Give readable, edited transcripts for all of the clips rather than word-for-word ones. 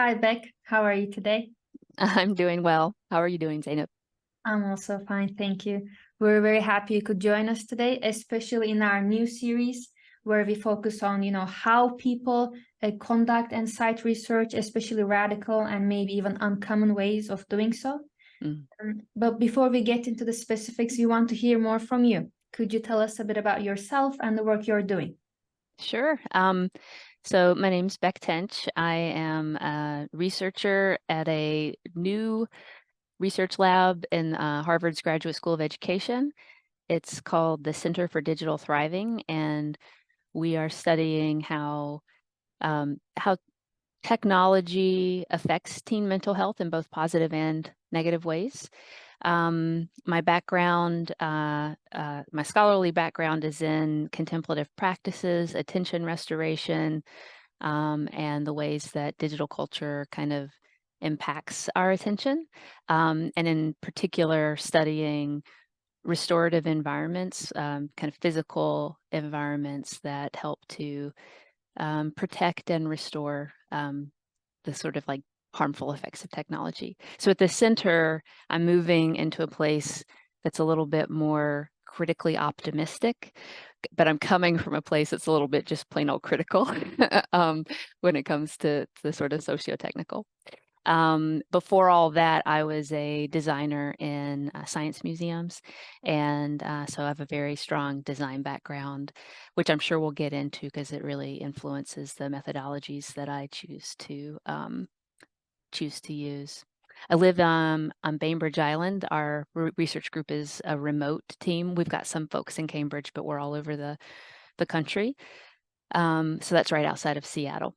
Hi, Beck. How are you today? I'm doing well. How are you doing, Zeynep? I'm also fine, thank you. We're very happy you could join us today, especially in our new series where we focus on, how people conduct and cite research, especially radical and maybe even uncommon ways of doing so. Mm, But before we get into the specifics, we want to hear more from you. Could you tell us a bit about yourself and the work you're doing? sure. So my name's Beck Tench. I am a researcher at a new research lab in Harvard's Graduate School of Education. It's called the Center for Digital Thriving, and we are studying how technology affects teen mental health in both positive and negative ways. My background, my scholarly background is in contemplative practices, attention restoration, and the ways that digital culture kind of impacts our attention, and in particular studying restorative environments, kind of physical environments that help to protect and restore the sort of like harmful effects of technology. So at the center, I'm moving into a place that's a little bit more critically optimistic, but I'm coming from a place that's a little bit just plain old critical when it comes to the sort of socio-technical. Before all that, I was a designer in science museums. And so I have a very strong design background, which I'm sure we'll get into because it really influences the methodologies that I choose to use. I live on Bainbridge Island. Our research group is a remote team. We've got some folks in Cambridge, but we're all over the country. So that's right outside of Seattle.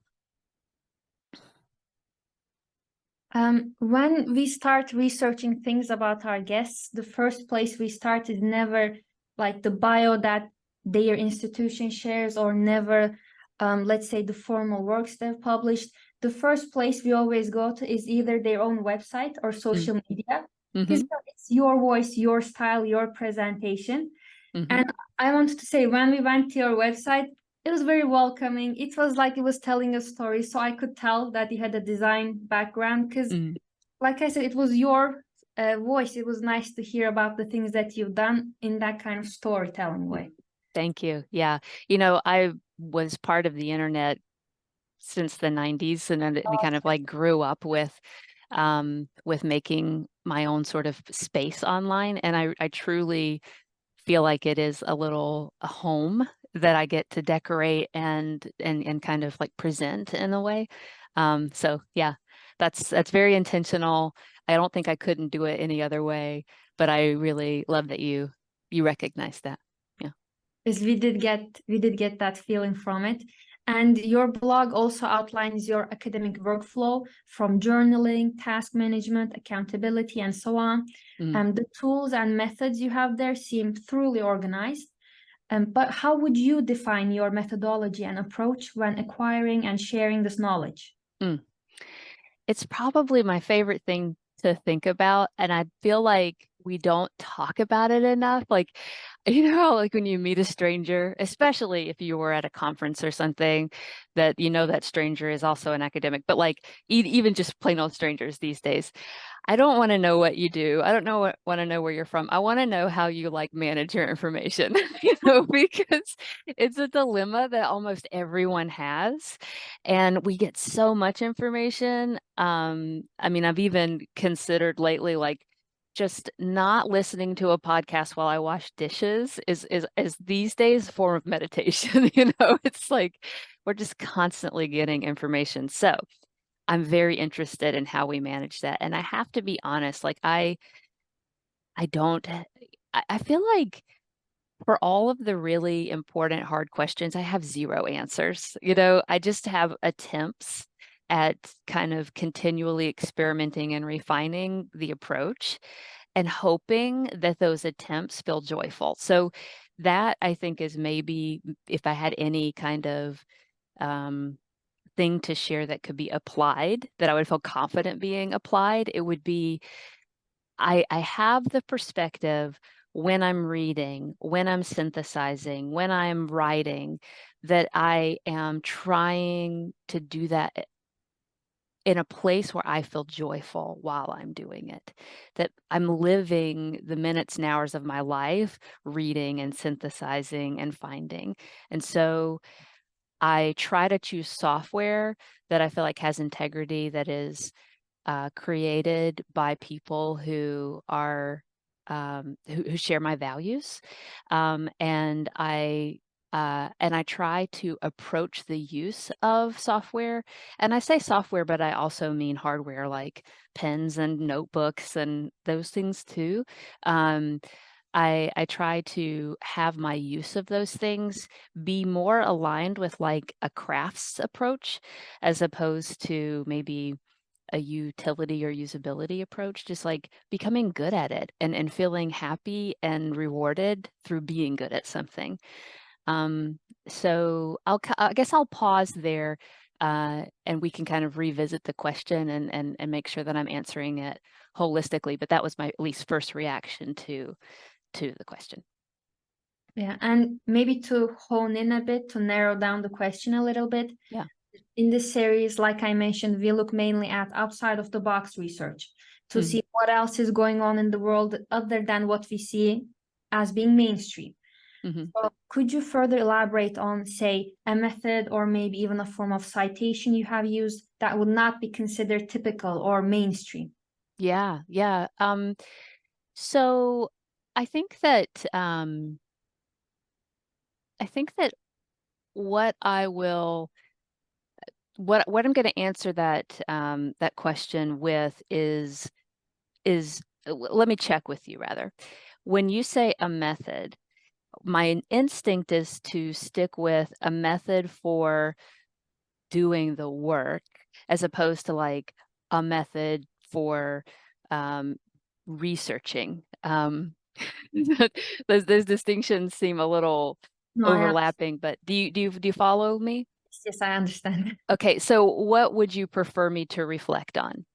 When we start researching things about our guests, the first place we start is never like the bio that their institution shares or never, let's say, the formal works they've published. The first place we always go to is either their own website or Mm. social media, because Mm-hmm. it's your voice, your style, your presentation. Mm-hmm. And I wanted to say, when we went to your website, it was very welcoming. It was like it was telling a story. So I could tell that you had a design background because, Mm. like I said, it was your voice. It was nice to hear about the things that you've done in that kind of storytelling way. Thank you. Yeah. I was part of the internet since the 90s and then we kind of like grew up with making my own sort of space online. And I truly feel like it is a home that I get to decorate and kind of like present in a way. So yeah, that's very intentional. I don't think I couldn't do it any other way, but I really love that you recognize that. Yeah. Because we did get that feeling from it. And your blog also outlines your academic workflow from journaling, task management, accountability, and so on. Mm. And the tools and methods you have there seem thoroughly organized. But how would you define your methodology and approach when acquiring and sharing this knowledge? Mm. It's probably my favorite thing to think about, and I feel like we don't talk about it enough. Like, like when you meet a stranger, especially if you were at a conference or something, that that stranger is also an academic, but like even just plain old strangers these days. I don't want to know what you do. I don't want to know where you're from. I want to know how you like manage your information, because it's a dilemma that almost everyone has. And we get so much information. I mean, I've even considered lately like just not listening to a podcast while I wash dishes is these days a form of meditation. It's like we're just constantly getting information. So I'm very interested in how we manage that. And I have to be honest, like I don't I feel like for all of the really important hard questions, I have zero answers. I just have attempts at kind of continually experimenting and refining the approach and hoping that those attempts feel joyful. So that I think is maybe if I had any kind of um, thing to share that could be applied, that I would feel confident being applied, it would be I have the perspective when I'm reading, when I'm synthesizing, when I'm writing, that I am trying to do that in a place where I feel joyful while I'm doing it, that I'm living the minutes and hours of my life reading and synthesizing and finding. And so I try to choose software that I feel like has integrity, that is created by people who are who share my values, and I try to approach the use of software. And I say software, but I also mean hardware like pens and notebooks and those things too. Um, I try to have my use of those things be more aligned with like a crafts approach as opposed to maybe a utility or usability approach, just like becoming good at it and feeling happy and rewarded through being good at something. So I guess I'll pause there, and we can kind of revisit the question and make sure that I'm answering it holistically. But that was my at least first reaction to the question. Yeah, and maybe to hone in a bit, to narrow down the question a little bit. Yeah. In this series, like I mentioned, we look mainly at outside of the box research to see what else is going on in the world other than what we see as being mainstream. So could you further elaborate on, say, a method or maybe even a form of citation you have used that would not be considered typical or mainstream? Yeah, yeah. So I think that what I will what I'm going to answer that that question with is let me check with you rather. When you say a method, my instinct is to stick with a method for doing the work as opposed to like a method for um, researching. Those distinctions seem a little No, overlapping, but do you follow me? yes, I understand. Okay, so what would you prefer me to reflect on?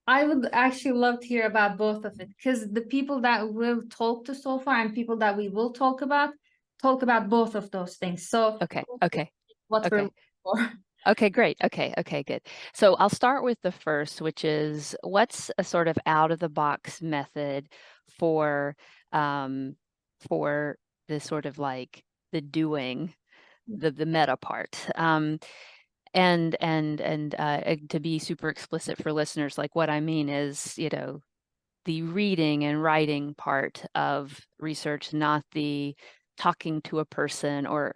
I would actually love to hear about both of it because the people that we've talked to so far and people that we will talk about both of those things. So Okay, okay, what we're okay. looking for. Okay, great. Okay, good. So I'll start with the first, which is what's a sort of out of the box method for um, for the sort of like the doing, the meta part. And to be super explicit for listeners, like what I mean is, the reading and writing part of research, not the talking to a person or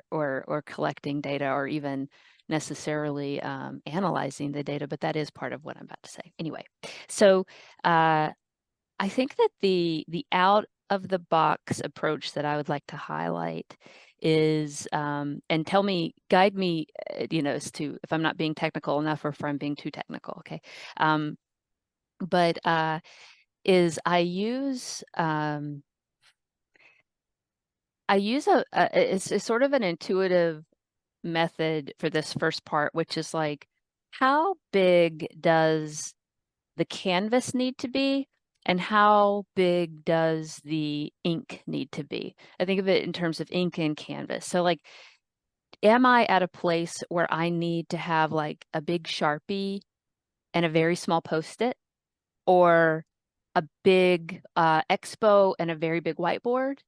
collecting data or even necessarily analyzing the data, but that is part of what I'm about to say. Anyway, so I think that the out of the box approach that I would like to highlight is and guide me, as to if I'm not being technical enough or if I'm being too technical. Okay. But is I use it's sort of an intuitive method for this first part, which is like, how big does the canvas need to be, and how big does the ink need to be? I think of it in terms of ink and canvas. So like, am I at a place where I need to have like a big Sharpie and a very small Post-it, or a big expo and a very big whiteboard?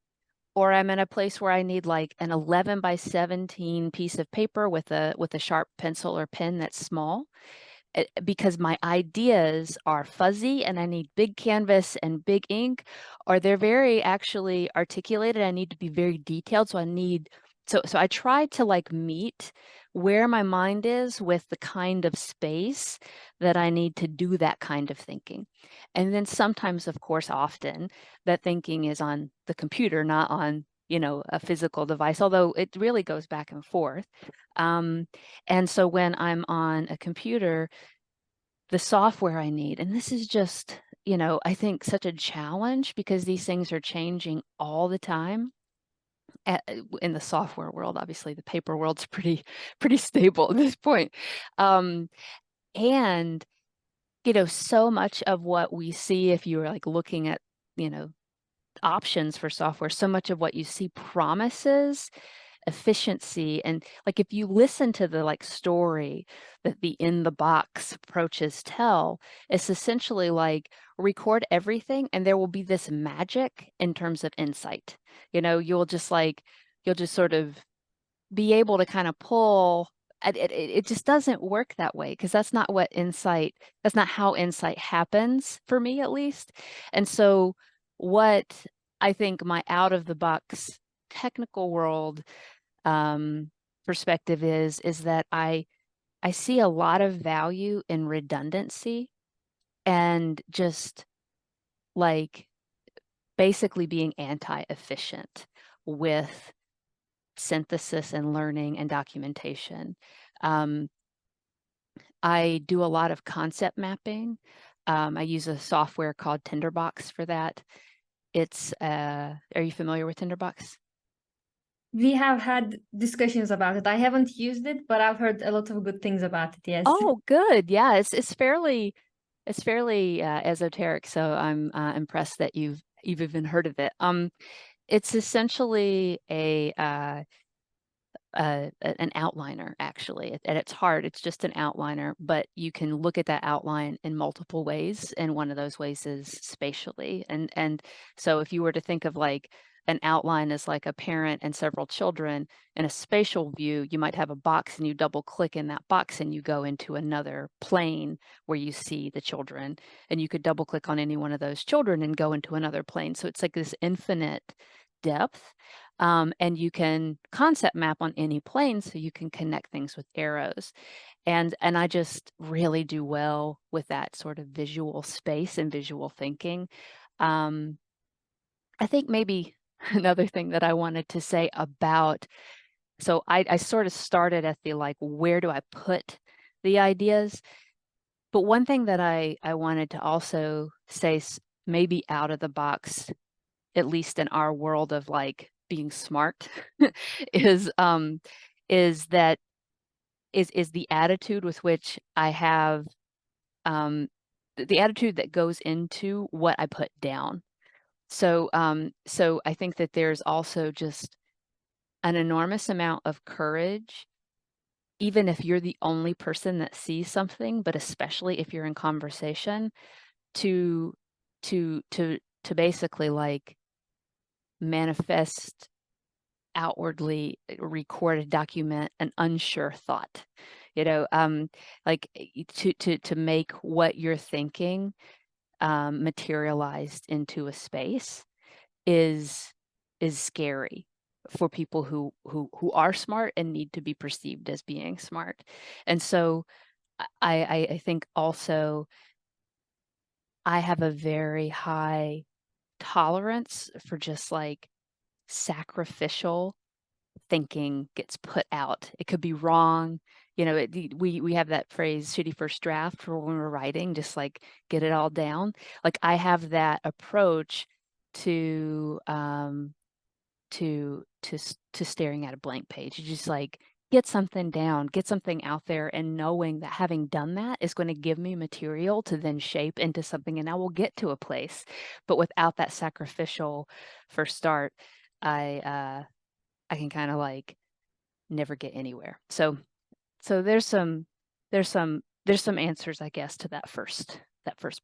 Or I'm in a place where I need like an 11 by 17 piece of paper with a sharp pencil or pen that's small, because my ideas are fuzzy and I need big canvas and big ink, or they're very actually articulated. I need to be very detailed. So I try to like meet where my mind is with the kind of space that I need to do that kind of thinking. And then sometimes, of course, often that thinking is on the computer, not on, a physical device, although it really goes back and forth. And so when I'm on a computer, the software I need, and this is just, I think such a challenge because these things are changing all the time. In the software world, obviously the paper world's pretty stable at this point. And, so much of what we see, if you were like looking at, options for software, so much of what you see promises efficiency. And like, if you listen to the like story that the in the box approaches tell, it's essentially like record everything and there will be this magic in terms of insight. You know, you'll just sort of be able to kind of pull. It just doesn't work that way, because that's not how insight happens, for me at least. And so what I think my out of the box technical world perspective is that I see a lot of value in redundancy, and just like basically being anti-efficient with synthesis and learning and documentation. I do a lot of concept mapping. I use a software called Tinderbox for that. Are you familiar with Tinderbox? We have had discussions about it. I haven't used it, but I've heard a lot of good things about it. Yes. Oh, good. Yeah, it's fairly esoteric, so I'm impressed that you've even heard of it. It's essentially an outliner, actually. At its heart, it's just an outliner, but you can look at that outline in multiple ways, and one of those ways is spatially. And so if you were to think of like an outline as like a parent and several children, in a spatial view, you might have a box and you double click in that box and you go into another plane where you see the children, and you could double click on any one of those children and go into another plane. So it's like this infinite depth. And you can concept map on any plane, so you can connect things with arrows. And I just really do well with that sort of visual space and visual thinking. I think maybe another thing that I wanted to say about, so I sort of started at the like, where do I put the ideas? But one thing that I wanted to also say, maybe out of the box, at least in our world of like being smart, is that is the attitude with which I have, the attitude that goes into what I put down. So so I think that there's also just an enormous amount of courage, even if you're the only person that sees something, but especially if you're in conversation, to to to to basically like manifest, outwardly record, document an unsure thought. You know, like to make what you're thinking materialized into a space is scary for people who are smart and need to be perceived as being smart. And so I think also I have a very high tolerance for just like sacrificial thinking gets put out. It could be wrong. You know, we have that phrase, shitty first draft, for when we're writing, just like get it all down. Like I have that approach to to staring at a blank page. You just like get something down, get something out there, and knowing that having done that is going to give me material to then shape into something, and I will get to a place. But without that sacrificial first start, I can kind of like never get anywhere. So there's some answers, I guess, to that first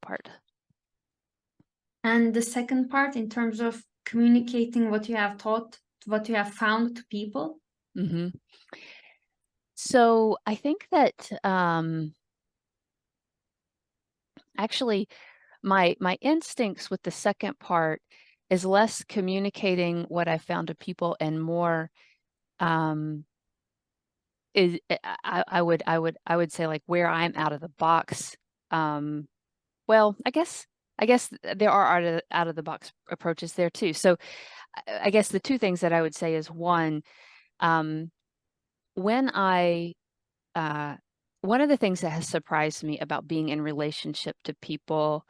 part. And the second part, in terms of communicating what you have taught, what you have found to people. Mm-hmm. So I think that actually my instincts with the second part is less communicating what I found to people and more is I would say like where I'm out of the box. Well, I guess there are out of the box approaches there too. So I guess the two things that I would say is, one, when one of the things that has surprised me about being in relationship to people,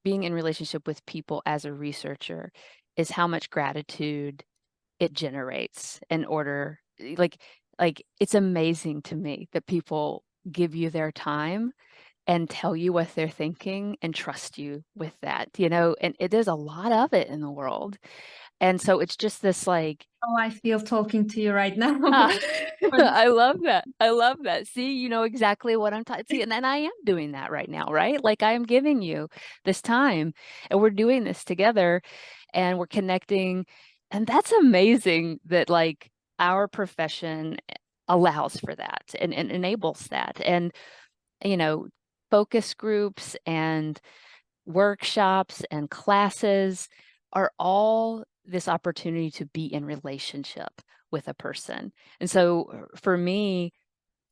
being in relationship with people as a researcher, is how much gratitude it generates in order, like it's amazing to me that people give you their time and tell you what they're thinking and trust you with that, you know, and there's a lot of it in the world. And so it's just this like, Oh, I feel talking to you right now. ah, For this- I love that. I love that. See, you know exactly what I'm talking. See, and I am doing that right now, right? Like I am giving you this time and we're doing this together and we're connecting. And that's amazing that like our profession allows for that and enables that. And, you know, focus groups and workshops and classes are all this opportunity to be in relationship with a person. And so for me,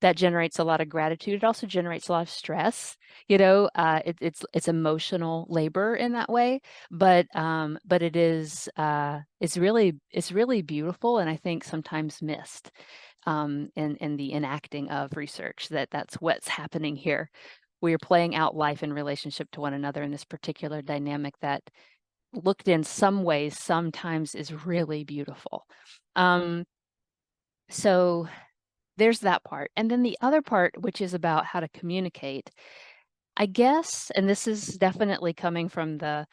that generates a lot of gratitude. It also generates a lot of stress. You know, it's emotional labor in that way, but it is it's really beautiful, and I think sometimes missed in the enacting of research that's what's happening here. We are playing out life in relationship to one another in this particular dynamic that looked in some ways sometimes is really beautiful. So there's that part. And then the other part, which is about how to communicate, I guess, and this is definitely coming from the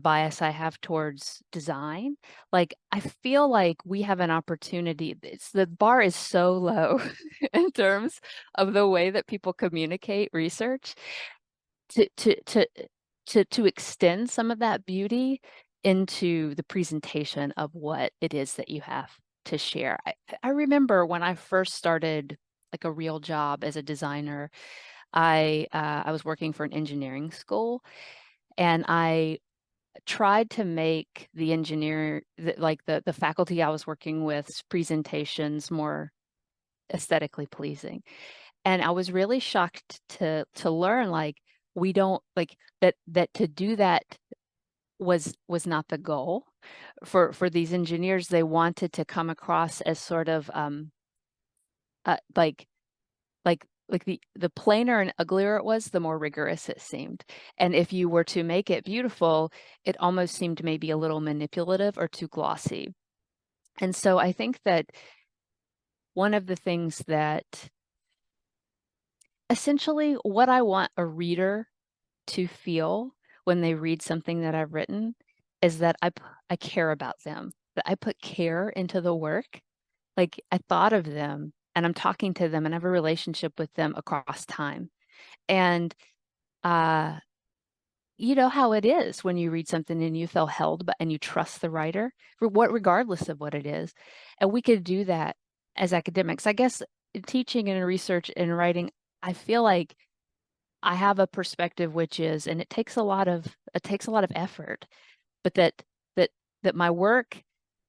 bias I have towards design. Like I feel like we have an opportunity. It's the bar is so low in terms of the way that people communicate research to to to to extend some of that beauty into the presentation of what it is that you have to share. I remember when I first started like a real job as a designer, I was working for an engineering school and I tried to make the the faculty I was working with's presentations more aesthetically pleasing. And I was really shocked to learn like we don't like that to do that was not the goal for these engineers. They wanted to come across as sort of uh, like like the plainer and uglier it was, the more rigorous it seemed. And if you were to make it beautiful, it almost seemed maybe a little manipulative or too glossy. And so I think that one of the things that essentially what I want a reader to feel when they read something that I've written is that I care about them, that I put care into the work. Like I thought of them and I'm talking to them and I have a relationship with them across time. And uh, you know how it is when you read something and you feel held, but and you trust the writer for what, regardless of what it is. And we could do that as academics. I guess in teaching and in research and writing, I feel like I have a perspective which is, and it takes a lot of effort, but that that my work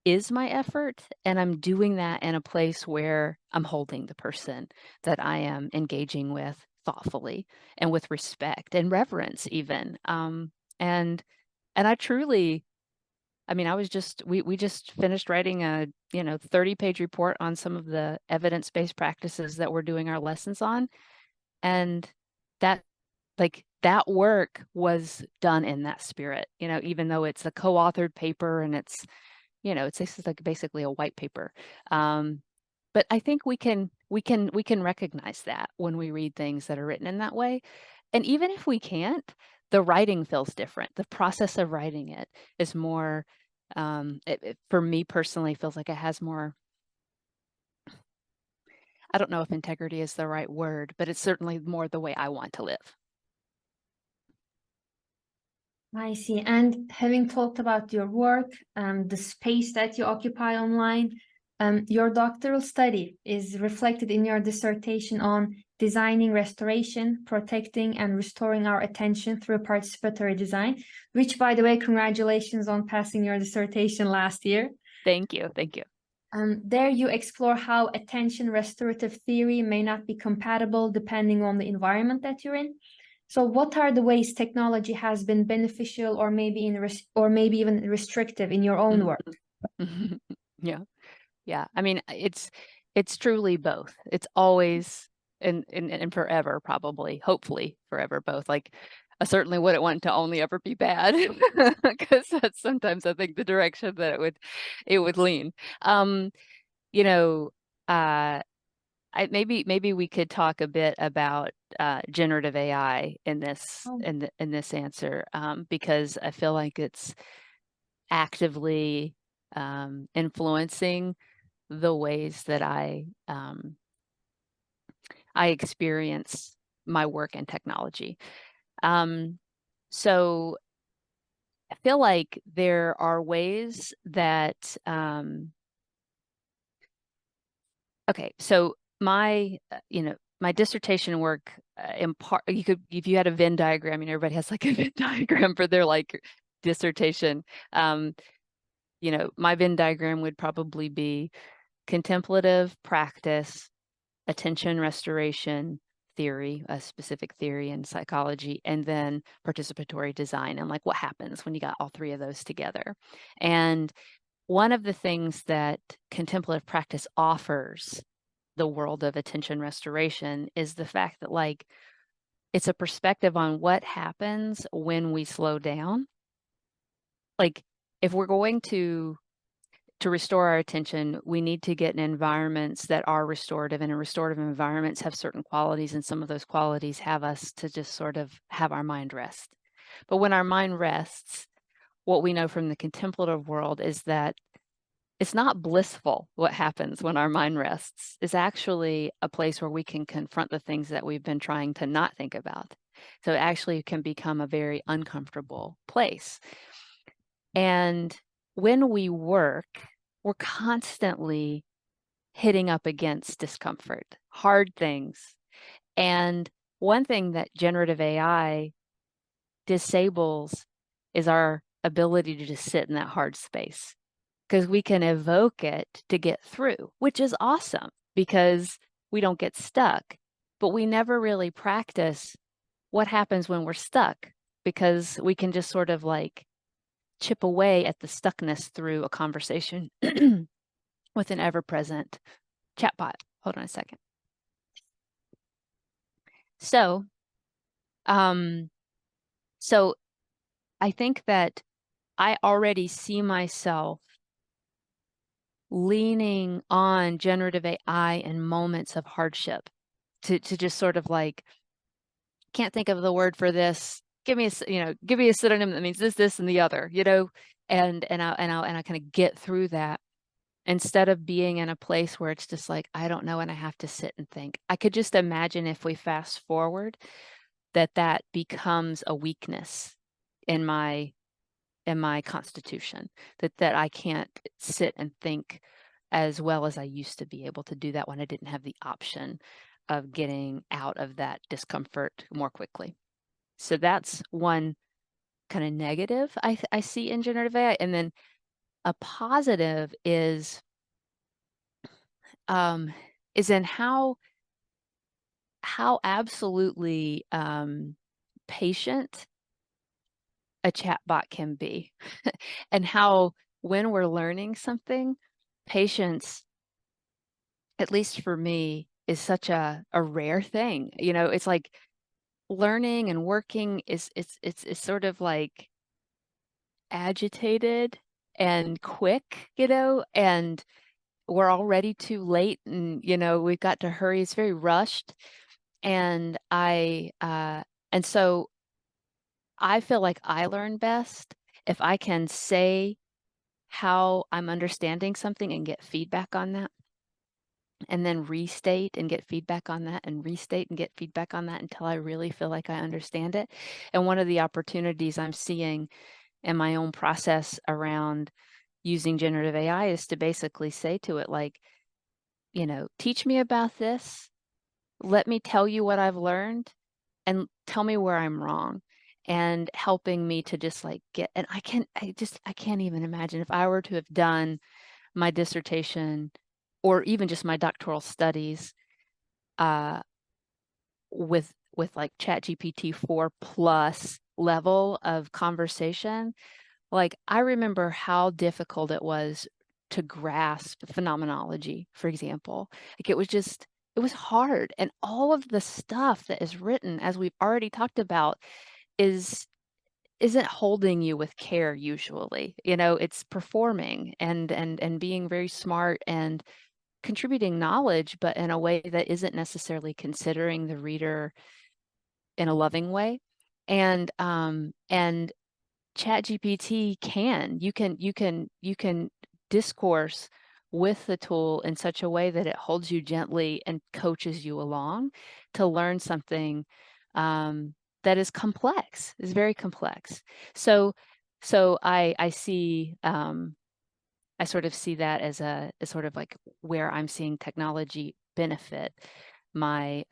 is my effort, and I'm doing that in a place where I'm holding the person that I am engaging with thoughtfully and with respect and reverence even. And I truly, I mean, I was just we just finished writing a 30-page report on some of the evidence-based practices that we're doing our lessons on, and that that work was done in that spirit, even though it's a co-authored paper and it's this is like basically a white paper. But I think we can recognize that when we read things that are written in that way. And even if we can't, the writing feels different. The process of writing it is more, for me personally, feels like it has more, I don't know if integrity is the right word, but it's certainly more the way I want to live. I see. And having talked about your work, the space that you occupy online, your doctoral study is reflected in your dissertation on designing restoration, protecting, and restoring our attention through participatory design, which, by the way, congratulations on passing your dissertation last year. Thank you. Thank you. There you explore how attention restorative theory may not be compatible depending on the environment that you're in. So what are the ways technology has been beneficial or maybe even restrictive in your own work? Yeah. Yeah. I mean, it's truly both. It's always and forever, probably, hopefully forever both. Like I certainly wouldn't want to only ever be bad because that's sometimes I think the direction that it would lean. You know, uh maybe we could talk a bit about generative AI in this Oh. in this answer, because I feel like it's actively influencing the ways that I experience my work in technology. So I feel like there are ways that okay, so my my dissertation work in part, you could, if you had a Venn diagram, and everybody has like a Venn diagram for their like dissertation. My Venn diagram would probably be contemplative practice, attention restoration theory, a specific theory in psychology, and then participatory design, and like what happens when you got all three of those together. And one of the things that contemplative practice offers the world of attention restoration is the fact that like it's a perspective on what happens when we slow down. Like if we're going to restore our attention, we need to get in environments that are restorative, and restorative environments have certain qualities, and some of those qualities have us to just sort of have our mind rest. But when our mind rests, what we know from the contemplative world is that it's not blissful what happens when our mind rests. It's actually a place where we can confront the things that we've been trying to not think about. So it actually can become a very uncomfortable place. And when we work, we're constantly hitting up against discomfort, hard things. And one thing that generative AI disables is our ability to just sit in that hard space, because we can evoke it to get through, which is awesome because we don't get stuck. But we never really practice what happens when we're stuck, because we can just sort of like chip away at the stuckness through a conversation with an ever-present chatbot. Hold on a second. So, so I think that I already see myself leaning on generative AI in moments of hardship to just sort of like, can't think of the word for this. Give me a synonym that means this, and the other, and I kind of get through that, instead of being in a place where it's just like, I don't know, and I have to sit and think. I could just imagine if we fast forward that becomes a weakness in my constitution, that I can't sit and think as well as I used to be able to do that when I didn't have the option of getting out of that discomfort more quickly. So that's one kind of negative I see in generative AI. And then a positive is in how absolutely patient a chatbot can be, and how when we're learning something, patience, at least for me, is such a rare thing. It's like learning and working is it's sort of like agitated and quick, and we're already too late, and we've got to hurry. It's very rushed. And so I feel like I learn best if I can say how I'm understanding something and get feedback on that, and then restate and get feedback on that, and restate and get feedback on that until I really feel like I understand it. And one of the opportunities I'm seeing in my own process around using generative AI is to basically say to it, like, teach me about this. Let me tell you what I've learned, and tell me where I'm wrong, and helping me to just like and I can't even imagine if I were to have done my dissertation or even just my doctoral studies with like ChatGPT 4 plus level of conversation. Like, I remember how difficult it was to grasp phenomenology, for example. Like, it was hard. And all of the stuff that is written, as we've already talked about, isn't holding you with care usually. It's performing and being very smart and contributing knowledge, but in a way that isn't necessarily considering the reader in a loving way. And ChatGPT you can discourse with the tool in such a way that it holds you gently and coaches you along to learn something that is complex, is very complex. So I see I sort of see that as as sort of like where I'm seeing technology benefit my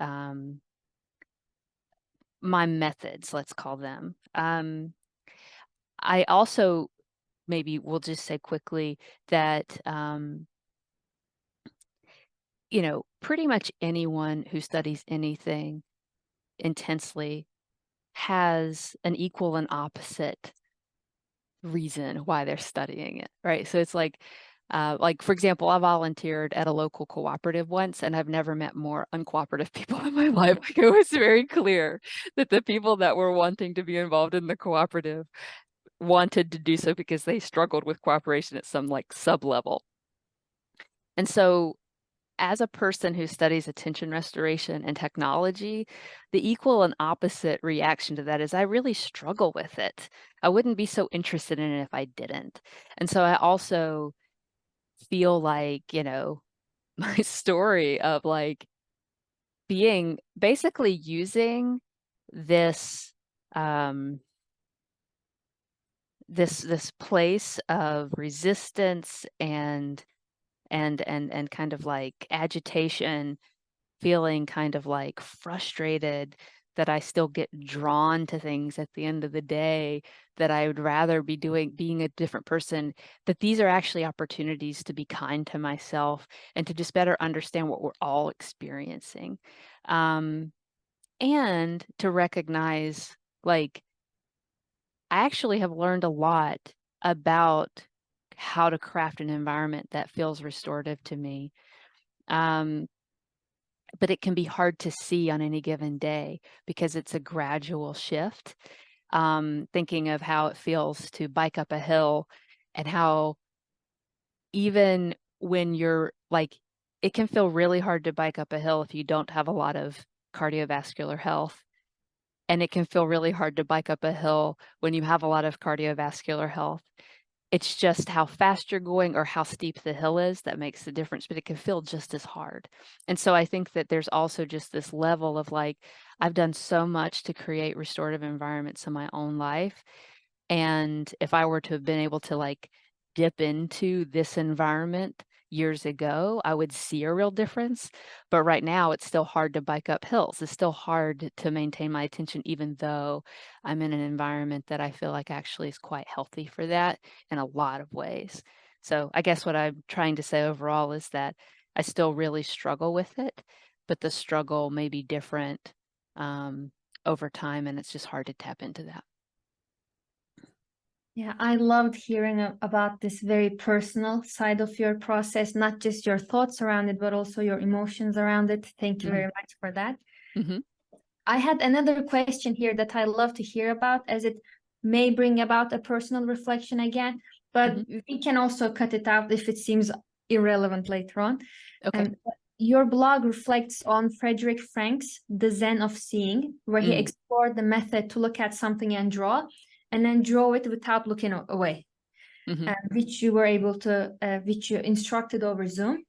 my methods, let's call them. I also maybe we'll just say quickly that you know, pretty much anyone who studies anything intensely has an equal and opposite reason why they're studying it, right? So it's like for example, I volunteered at a local cooperative once, and I've never met more uncooperative people in my life. Like it was very clear that the people that were wanting to be involved in the cooperative wanted to do so because they struggled with cooperation at some like sub level. And so as a person who studies attention restoration and technology, the equal and opposite reaction to that is I really struggle with it. I wouldn't be so interested in it if I didn't. And so I also feel like, you know, my story of like being basically using this this place of resistance and kind of like agitation, feeling kind of like frustrated that I still get drawn to things at the end of the day, that I would rather be being a different person, that these are actually opportunities to be kind to myself and to just better understand what we're all experiencing. And to recognize, like, I actually have learned a lot about how to craft an environment that feels restorative to me. But it can be hard to see on any given day because it's a gradual shift. Thinking of how it feels to bike up a hill and how even when you're like, it can feel really hard to bike up a hill if you don't have a lot of cardiovascular health. And it can feel really hard to bike up a hill when you have a lot of cardiovascular health. It's just how fast you're going or how steep the hill is that makes the difference, but it can feel just as hard. And so I think that there's also just this level of like, I've done so much to create restorative environments in my own life. And if I were to have been able to like dip into this environment years ago, I would see a real difference. But right now, it's still hard to bike up hills. It's still hard to maintain my attention, even though I'm in an environment that I feel like actually is quite healthy for that in a lot of ways. So I guess what I'm trying to say overall is that I still really struggle with it, but the struggle may be different over time, and it's just hard to tap into that. Yeah, I loved hearing about this very personal side of your process, not just your thoughts around it, but also your emotions around it. Thank you very much for that. Mm-hmm. I had another question here that I love to hear about, as it may bring about a personal reflection again, but we can also cut it out if it seems irrelevant later on. Okay. Your blog reflects on Frederick Frank's The Zen of Seeing, where he explored the method to look at something and draw, and then draw it without looking away, which you were able to, which you instructed over Zoom.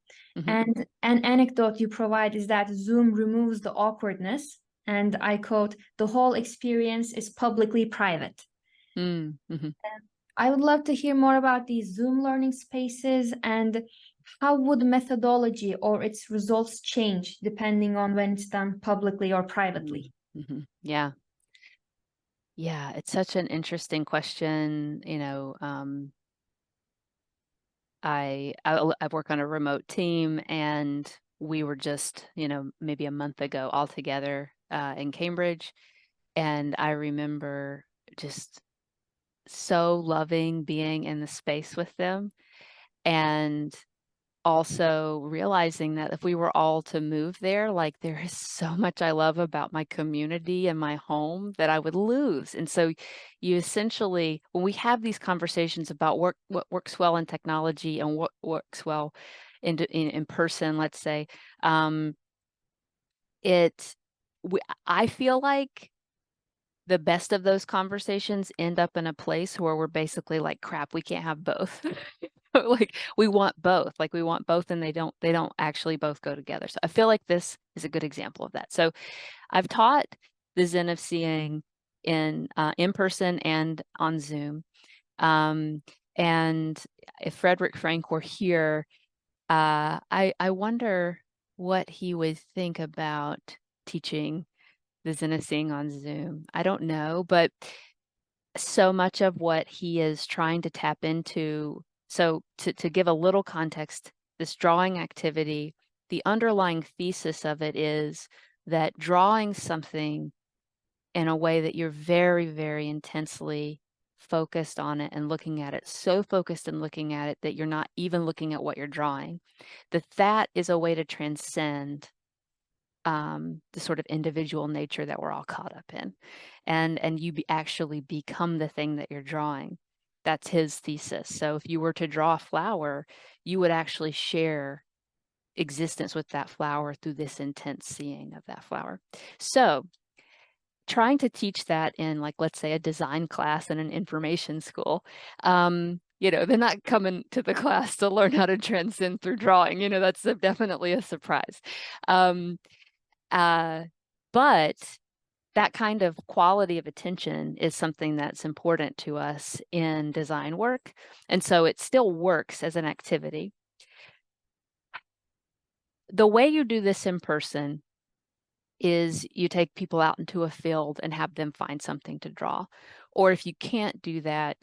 And an anecdote you provide is that Zoom removes the awkwardness, and I quote, "The whole experience is publicly private." I would love to hear more about these Zoom learning spaces, and how would methodology or its results change depending on when it's done publicly or privately? Yeah. Yeah, it's such an interesting question. You know, I work on a remote team, and we were just, you know, maybe a month ago all together in Cambridge, and I remember just so loving being in the space with them, and also realizing that if we were all to move there, like there is so much I love about my community and my home that I would lose. And so you essentially, when we have these conversations about what works well in technology and what works well in person, let's say, I feel like the best of those conversations end up in a place where we're basically like, crap, we can't have both. Like we want both, and they don't actually both go together. So I feel like this is a good example of that. So I've taught the Zen of Seeing in person and on Zoom. And if Frederick Frank were here, I wonder what he would think about teaching the Zen of Seeing on Zoom. I don't know, but so much of what he is trying to tap into. So to give a little context, this drawing activity, the underlying thesis of it is that drawing something in a way that you're very, very intensely focused on it and looking at it, so focused and looking at it that you're not even looking at what you're drawing, that is a way to transcend the sort of individual nature that we're all caught up in, and you actually become the thing that you're drawing. That's his thesis. So if you were to draw a flower, you would actually share existence with that flower through this intense seeing of that flower. So trying to teach that in, like, let's say a design class in an information school, they're not coming to the class to learn how to transcend through drawing. That's definitely a surprise. But that kind of quality of attention is something that's important to us in design work. And so it still works as an activity. The way you do this in person is you take people out into a field and have them find something to draw. Or if you can't do that,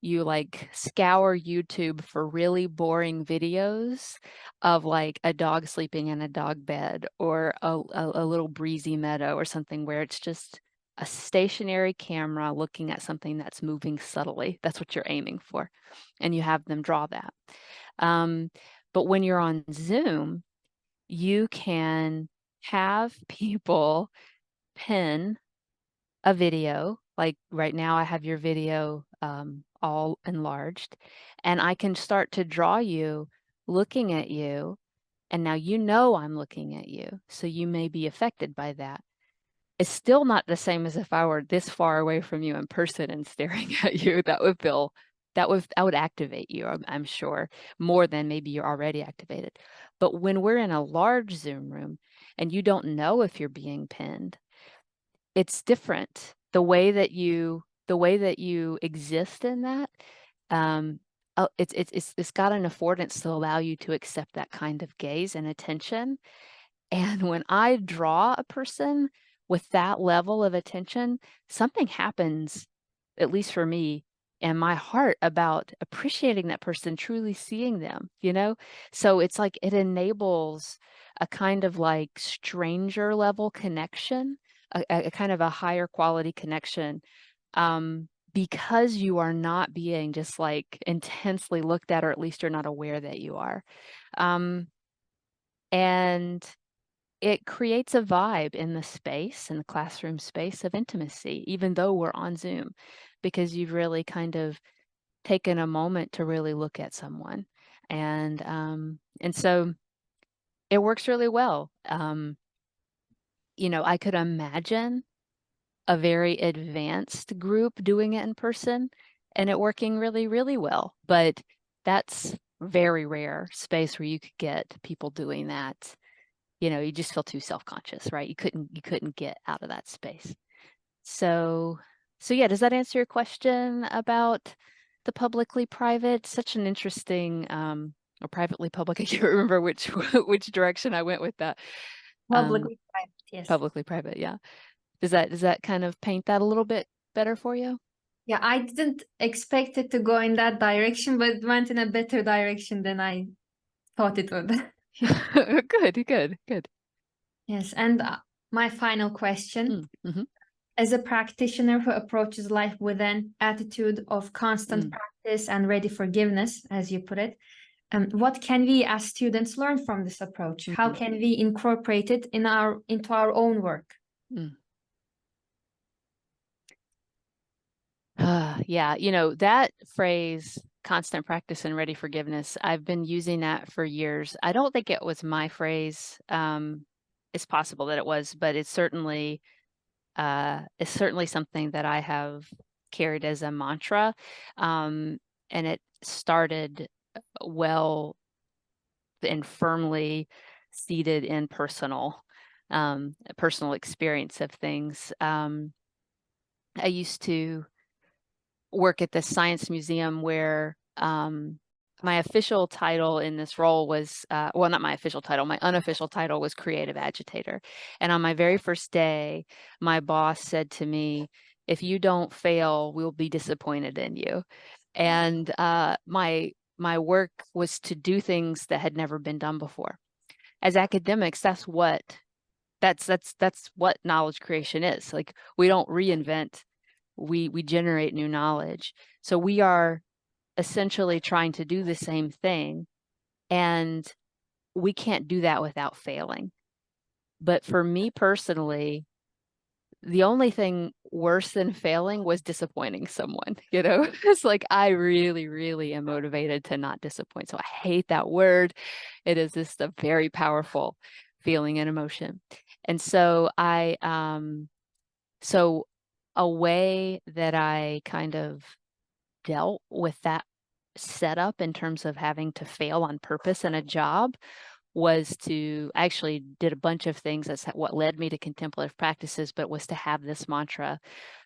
you like scour YouTube for really boring videos of like a dog sleeping in a dog bed, or a little breezy meadow, or something where it's just a stationary camera looking at something that's moving subtly. That's what you're aiming for. And you have them draw that. But when you're on Zoom, you can have people pin a video. Like right now I have your video all enlarged, and I can start to draw you looking at you, and now I'm looking at you, so you may be affected by that. It's still not the same as if I were this far away from you in person and staring at you. That would activate you, I'm sure, more than maybe you're already activated. But when we're in a large Zoom room and you don't know if you're being pinned, it's different. The way that you exist in that, it's got an affordance to allow you to accept that kind of gaze and attention. And when I draw a person with that level of attention, something happens, at least for me, in my heart, about appreciating that person, truly seeing them, So it's like it enables a kind of like stranger level connection, a kind of a higher quality connection, because you are not being just like intensely looked at, or at least you're not aware that you are. And it creates a vibe in the space, in the classroom space, of intimacy, even though we're on Zoom, because you've really kind of taken a moment to really look at someone. And so it works really well. I could imagine a very advanced group doing it in person and it working really, really well. But that's very rare space where you could get people doing that. You just feel too self-conscious, right? You couldn't get out of that space. So yeah, does that answer your question about the publicly private? Such an interesting, or privately public, I can't remember which direction I went with that. Publicly private, yes. Publicly private, yeah. Does that kind of paint that a little bit better for you? Yeah, I didn't expect it to go in that direction, but it went in a better direction than I thought it would. Good. Yes, and my final question. Mm-hmm. As a practitioner who approaches life with an attitude of constant practice and ready forgiveness, as you put it, what can we as students learn from this approach? How can we incorporate it into our own work? Yeah, that phrase, constant practice and ready forgiveness. I've been using that for years. I don't think it was my phrase. It's possible that it was, but it's certainly something that I have carried as a mantra. And it started well and firmly seated in personal experience of things. I used to work at the Science Museum where my official title in this role was, well, not my official title, my unofficial title was creative agitator. And on my very first day, my boss said to me, if you don't fail, we'll be disappointed in you. And my work was to do things that had never been done before. As academics, that's what knowledge creation is. Like, we don't reinvent, we generate new knowledge. So we are essentially trying to do the same thing, and we can't do that without failing. But for me personally, the only thing worse than failing was disappointing someone, you know? It's like, I really, really am motivated to not disappoint. So I hate that word. It is just a very powerful feeling and emotion. And so so a way that I kind of dealt with that setup in terms of having to fail on purpose in a job was I actually did a bunch of things. That's what led me to contemplative practices, but was to have this mantra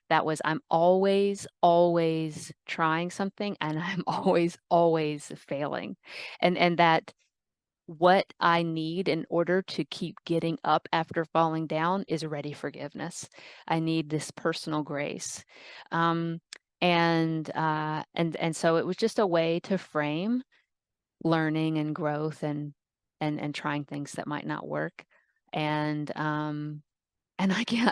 that was, I'm always, always trying something, and I'm always, always failing. And that what I need in order to keep getting up after falling down is ready forgiveness. I need this personal grace. And so it was just a way to frame learning and growth and trying things that might not work. And I can't,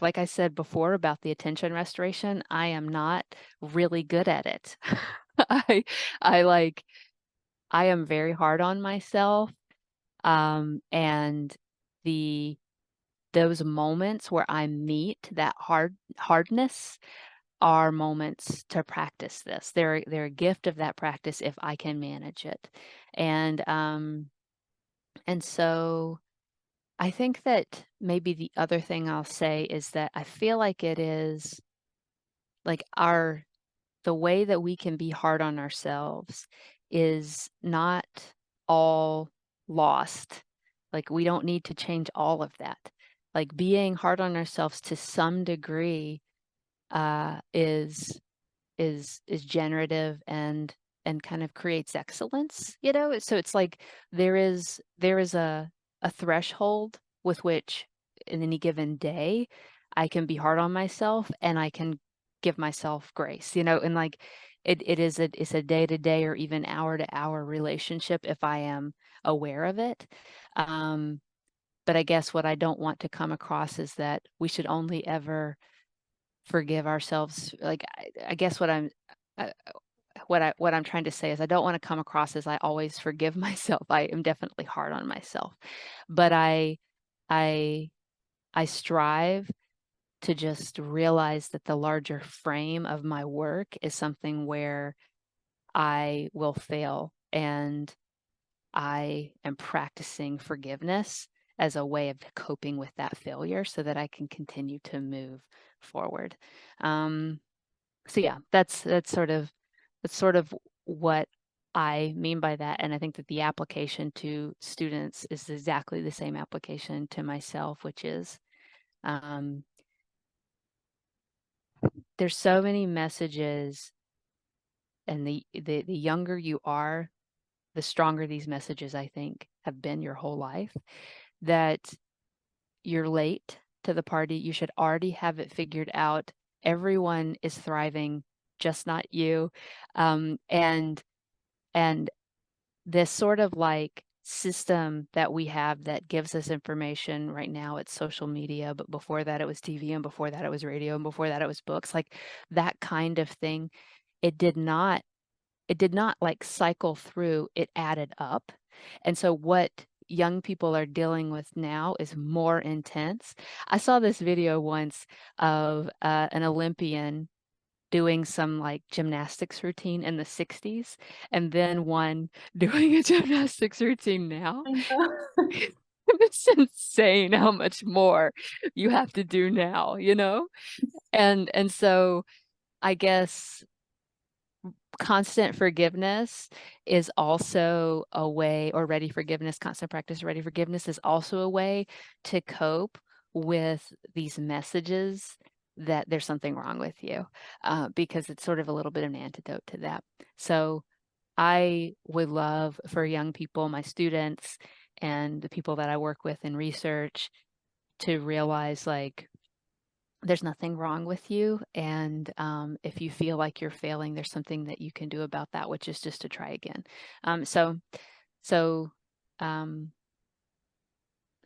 like I said before about the attention restoration, I am not really good at it. I I am very hard on myself. And those moments where I meet that hardness are moments to practice this. They're a gift of that practice if I can manage it. And so I think that maybe the other thing I'll say is that I feel like it is like the way that we can be hard on ourselves is not all lost. Like, we don't need to change all of that. Like, being hard on ourselves to some degree is generative and kind of creates excellence, you know? So it's like there is a threshold with which in any given day I can be hard on myself and I can give myself grace, you know, and like it's a day-to-day or even hour-to-hour relationship if I am aware of it. But I guess what I don't want to come across is that we should only ever forgive ourselves. Like, I guess what I'm trying to say is I don't want to come across as I always forgive myself. I am definitely hard on myself, but I strive to just realize that the larger frame of my work is something where I will fail, and I am practicing forgiveness as a way of coping with that failure so that I can continue to move forward. So yeah, that's sort of what I mean by that. And I think that the application to students is exactly the same application to myself, which is there's so many messages, and the younger you are, the stronger these messages, I think, have been your whole life, that you're late to the party. You should already have it figured out. Everyone is thriving, just not you. And this sort of like system that we have that gives us information right now, it's social media, but before that it was TV, and before that it was radio, and before that it was books, like that kind of thing. It did not like cycle through, it added up. And so what young people are dealing with now is more intense. I saw this video once of an Olympian doing some like gymnastics routine in the 60s and then one doing a gymnastics routine now. I know. It's insane how much more you have to do now, you know? And so I guess constant forgiveness is also a way, or ready forgiveness, constant practice, ready forgiveness is also a way to cope with these messages that there's something wrong with you, because it's sort of a little bit of an antidote to that. So I would love for young people, my students, and the people that I work with in research to realize like there's nothing wrong with you. And if you feel like you're failing, there's something that you can do about that, which is just to try again. So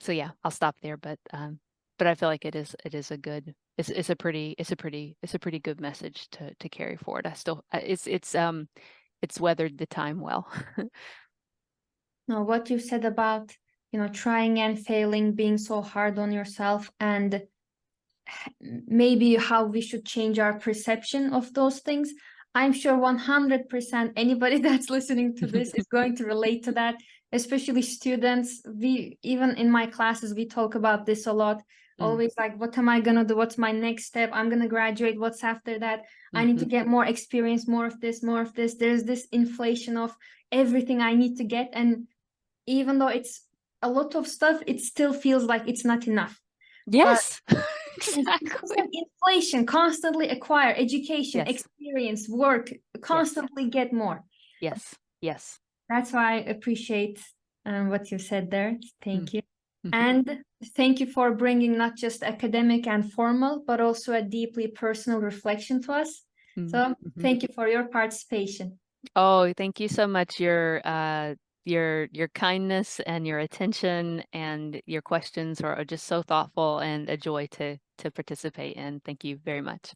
yeah, I'll stop there. But I feel like it is a good, it's a pretty good message to carry forward. I still, it's weathered the time well. No, what you said about, trying and failing, being so hard on yourself, and maybe how we should change our perception of those things. I'm sure 100% anybody that's listening to this is going to relate to that, especially students. Even in my classes, we talk about this a lot. Always like, what am I gonna do? What's my next step? I'm gonna graduate. What's after that? I need to get more experience, more of this, more of this. There's this inflation of everything I need to get. And even though it's a lot of stuff, it still feels like it's not enough. Yes. Exactly. Inflation, constantly acquire education, Yes. experience, work, constantly get more. Yes. Yes. That's why I appreciate what you said there. Thank you. Mm-hmm. And thank you for bringing not just academic and formal, but also a deeply personal reflection to us. So thank you for your participation. Oh, thank you so much. Your kindness and your attention and your questions are just so thoughtful and a joy to participate in. Thank you very much.